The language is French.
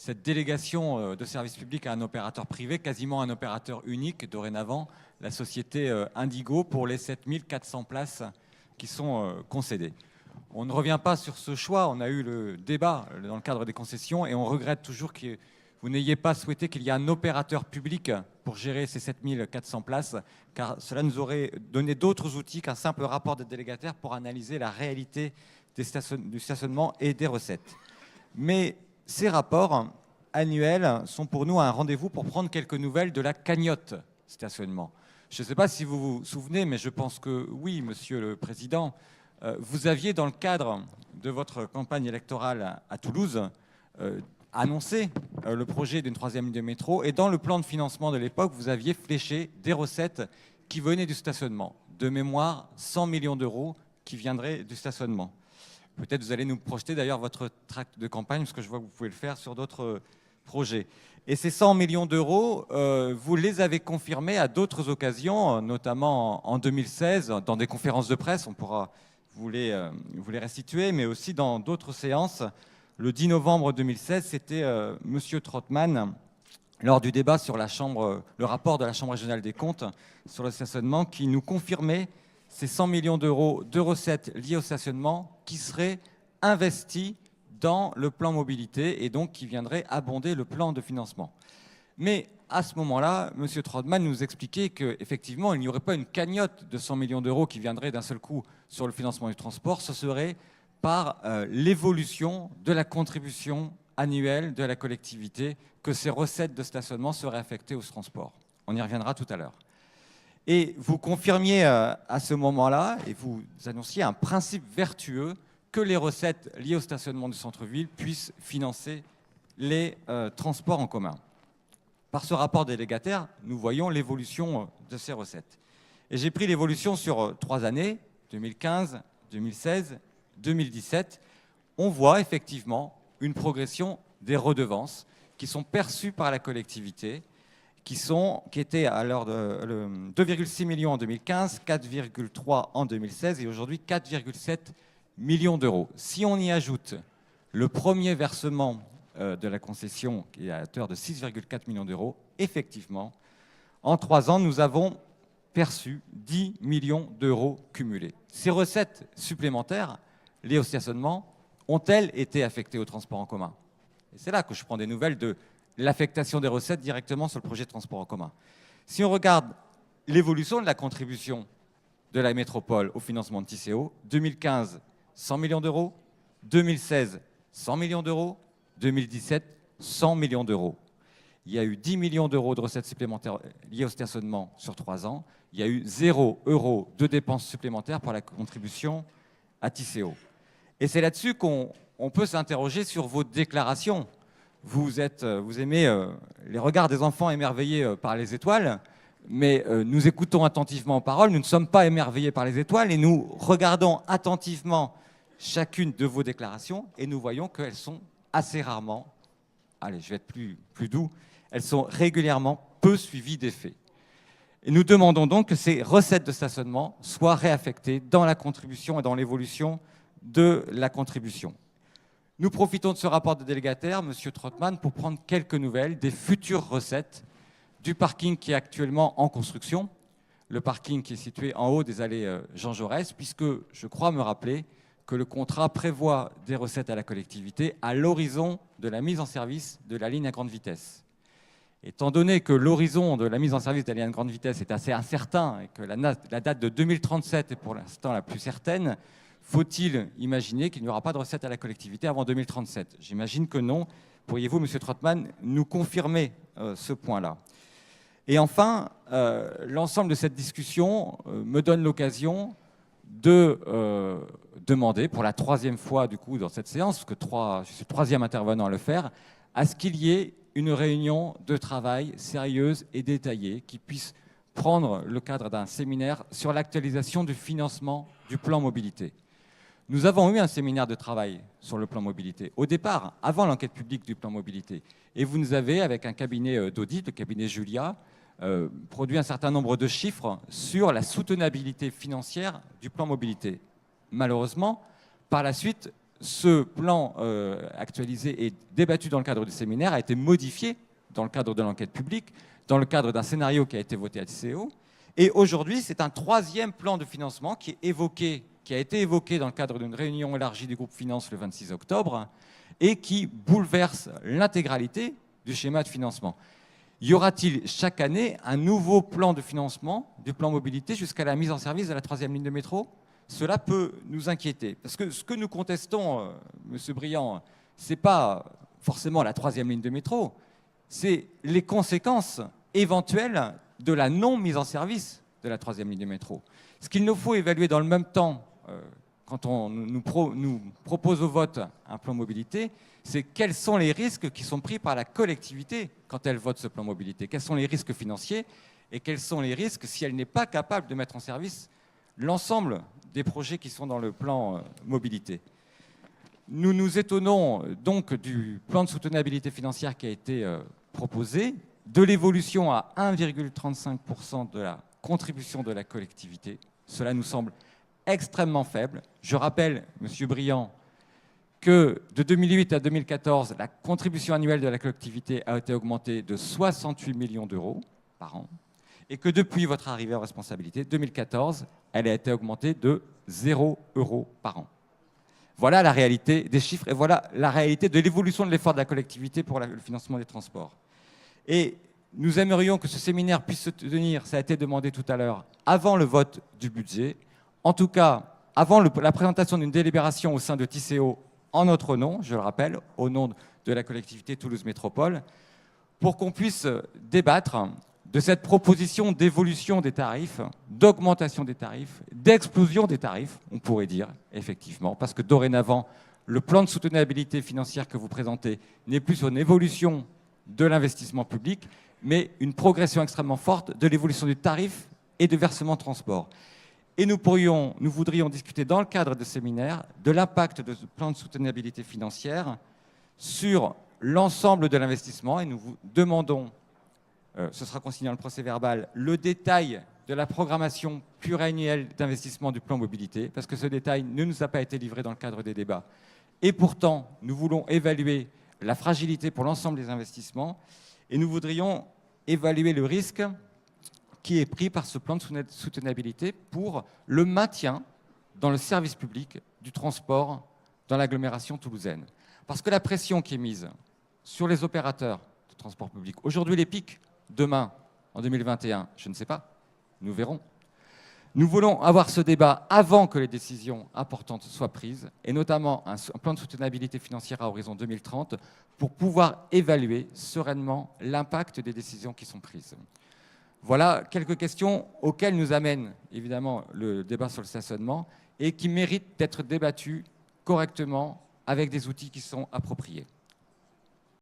cette délégation de service public à un opérateur privé, quasiment un opérateur unique dorénavant, la société Indigo, pour les 7400 places qui sont concédées. On ne revient pas sur ce choix, on a eu le débat dans le cadre des concessions et on regrette toujours que vous n'ayez pas souhaité qu'il y ait un opérateur public pour gérer ces 7400 places, car cela nous aurait donné d'autres outils qu'un simple rapport de délégataire pour analyser la réalité du stationnement et des recettes. Mais ces rapports annuels sont pour nous un rendez-vous pour prendre quelques nouvelles de la cagnotte stationnement. Je ne sais pas si vous vous souvenez, mais je pense que oui, Monsieur le Président, vous aviez, dans le cadre de votre campagne électorale à Toulouse, annoncé le projet d'une 3e ligne de métro, et dans le plan de financement de l'époque, vous aviez fléché des recettes qui venaient du stationnement. De mémoire, 100 millions d'euros qui viendraient du stationnement. Peut-être vous allez nous projeter d'ailleurs votre tract de campagne, parce que je vois que vous pouvez le faire sur d'autres projets. Et ces 100 millions d'euros, vous les avez confirmés à d'autres occasions, notamment en 2016, dans des conférences de presse, on pourra vous les restituer, mais aussi dans d'autres séances. Le 10 novembre 2016, c'était M. Trottmann, lors du débat sur le rapport de la Chambre régionale des comptes sur le stationnement, qui nous confirmait ces 100 millions d'euros de recettes liées au stationnement qui seraient investis dans le plan mobilité et donc qui viendraient abonder le plan de financement. Mais à ce moment-là, M. Trottmann nous expliquait qu'effectivement, il n'y aurait pas une cagnotte de 100 millions d'euros qui viendrait d'un seul coup sur le financement du transport, ce serait par l'évolution de la contribution annuelle de la collectivité que ces recettes de stationnement seraient affectées au transport. On y reviendra tout à l'heure. Et vous confirmiez à ce moment-là, et vous annonciez un principe vertueux, que les recettes liées au stationnement du centre-ville puissent financer les transports en commun. Par ce rapport délégataire, nous voyons l'évolution de ces recettes. Et j'ai pris l'évolution sur 3 années, 2015, 2016, 2017. On voit effectivement une progression des redevances qui sont perçues par la collectivité, qui étaient à l'heure de 2,6 millions en 2015, 4,3 en 2016 et aujourd'hui 4,7 millions d'euros. Si on y ajoute le premier versement de la concession, qui est à hauteur de 6,4 millions d'euros, effectivement, en 3 ans, nous avons perçu 10 millions d'euros cumulés. Ces recettes supplémentaires liées au stationnement ont-elles été affectées au transport en commun? Et c'est là que je prends des nouvelles de l'affectation des recettes directement sur le projet de transport en commun. Si on regarde l'évolution de la contribution de la métropole au financement de Tisséo, 2015, 100 millions d'euros, 2016, 100 millions d'euros, 2017, 100 millions d'euros. Il y a eu 10 millions d'euros de recettes supplémentaires liées au stationnement sur 3 ans. Il y a eu 0 € de dépenses supplémentaires pour la contribution à Tisséo. Et c'est là-dessus qu'on peut s'interroger sur vos déclarations. Vous aimez les regards des enfants émerveillés par les étoiles, mais nous écoutons attentivement aux paroles, nous ne sommes pas émerveillés par les étoiles et nous regardons attentivement chacune de vos déclarations et nous voyons qu'elles sont assez rarement, allez, je vais être plus doux, elles sont régulièrement peu suivies d'effets. Et nous demandons donc que ces recettes de stationnement soient réaffectées dans la contribution et dans l'évolution de la contribution. Nous profitons de ce rapport de délégataire, M. Trottmann, pour prendre quelques nouvelles des futures recettes du parking qui est actuellement en construction, le parking qui est situé en haut des allées Jean Jaurès, puisque je crois me rappeler que le contrat prévoit des recettes à la collectivité à l'horizon de la mise en service de la ligne à grande vitesse. Étant donné que l'horizon de la mise en service de la ligne à grande vitesse est assez incertain et que la date de 2037 est pour l'instant la plus certaine, faut-il imaginer qu'il n'y aura pas de recettes à la collectivité avant 2037? J'imagine que non. Pourriez-vous, M. Trottmann, nous confirmer ce point-là? Et enfin, l'ensemble de cette discussion me donne l'occasion de demander, pour la 3e fois du coup dans cette séance, parce que je suis le 3e intervenant à le faire, à ce qu'il y ait une réunion de travail sérieuse et détaillée qui puisse prendre le cadre d'un séminaire sur l'actualisation du financement du plan mobilité. Nous avons eu un séminaire de travail sur le plan mobilité, au départ, avant l'enquête publique du plan mobilité. Et vous nous avez, avec un cabinet d'audit, le cabinet Julia, produit un certain nombre de chiffres sur la soutenabilité financière du plan mobilité. Malheureusement, par la suite, ce plan actualisé et débattu dans le cadre du séminaire a été modifié dans le cadre de l'enquête publique, dans le cadre d'un scénario qui a été voté à TCO. Et aujourd'hui, c'est un troisième plan de financement qui a été évoqué dans le cadre d'une réunion élargie du groupe Finance le 26 octobre et qui bouleverse l'intégralité du schéma de financement. Y aura-t-il chaque année un nouveau plan de financement du plan mobilité jusqu'à la mise en service de la troisième ligne de métro? Cela peut nous inquiéter. Parce que ce que nous contestons, M. Briand, ce n'est pas forcément la troisième ligne de métro, c'est les conséquences éventuelles de la non-mise en service de la troisième ligne de métro. Ce qu'il nous faut évaluer dans le même temps, quand on nous propose au vote un plan mobilité, c'est quels sont les risques qui sont pris par la collectivité quand elle vote ce plan mobilité. Quels sont les risques financiers et quels sont les risques si elle n'est pas capable de mettre en service l'ensemble des projets qui sont dans le plan mobilité. Nous nous étonnons donc du plan de soutenabilité financière qui a été proposé, de l'évolution à 1,35% de la contribution de la collectivité. Cela nous semble extrêmement faible. Je rappelle, M. Briand, que de 2008 à 2014, la contribution annuelle de la collectivité a été augmentée de 68 millions d'euros par an, et que depuis votre arrivée en responsabilité, 2014, elle a été augmentée de 0 € par an. Voilà la réalité des chiffres et voilà la réalité de l'évolution de l'effort de la collectivité pour le financement des transports. Et nous aimerions que ce séminaire puisse se tenir, ça a été demandé tout à l'heure, avant le vote du budget, en tout cas avant la présentation d'une délibération au sein de TCO en notre nom, je le rappelle, au nom de la collectivité Toulouse Métropole, pour qu'on puisse débattre de cette proposition d'évolution des tarifs, d'augmentation des tarifs, d'explosion des tarifs, on pourrait dire, effectivement, parce que dorénavant, le plan de soutenabilité financière que vous présentez n'est plus une évolution de l'investissement public, mais une progression extrêmement forte de l'évolution du tarif et du versement de transport. Et nous voudrions discuter dans le cadre de séminaire de l'impact de ce plan de soutenabilité financière sur l'ensemble de l'investissement et nous vous demandons, ce sera consigné dans le procès verbal, le détail de la programmation pluriannuelle d'investissement du plan mobilité, parce que ce détail ne nous a pas été livré dans le cadre des débats. Et pourtant, nous voulons évaluer la fragilité pour l'ensemble des investissements et nous voudrions évaluer le risque qui est pris par ce plan de soutenabilité pour le maintien dans le service public du transport dans l'agglomération toulousaine. Parce que la pression qui est mise sur les opérateurs de transport public, aujourd'hui les pics, demain, en 2021, je ne sais pas, nous verrons. Nous voulons avoir ce débat avant que les décisions importantes soient prises, et notamment un plan de soutenabilité financière à horizon 2030, pour pouvoir évaluer sereinement l'impact des décisions qui sont prises. Voilà quelques questions auxquelles nous amène évidemment le débat sur le stationnement et qui méritent d'être débattues correctement avec des outils qui sont appropriés.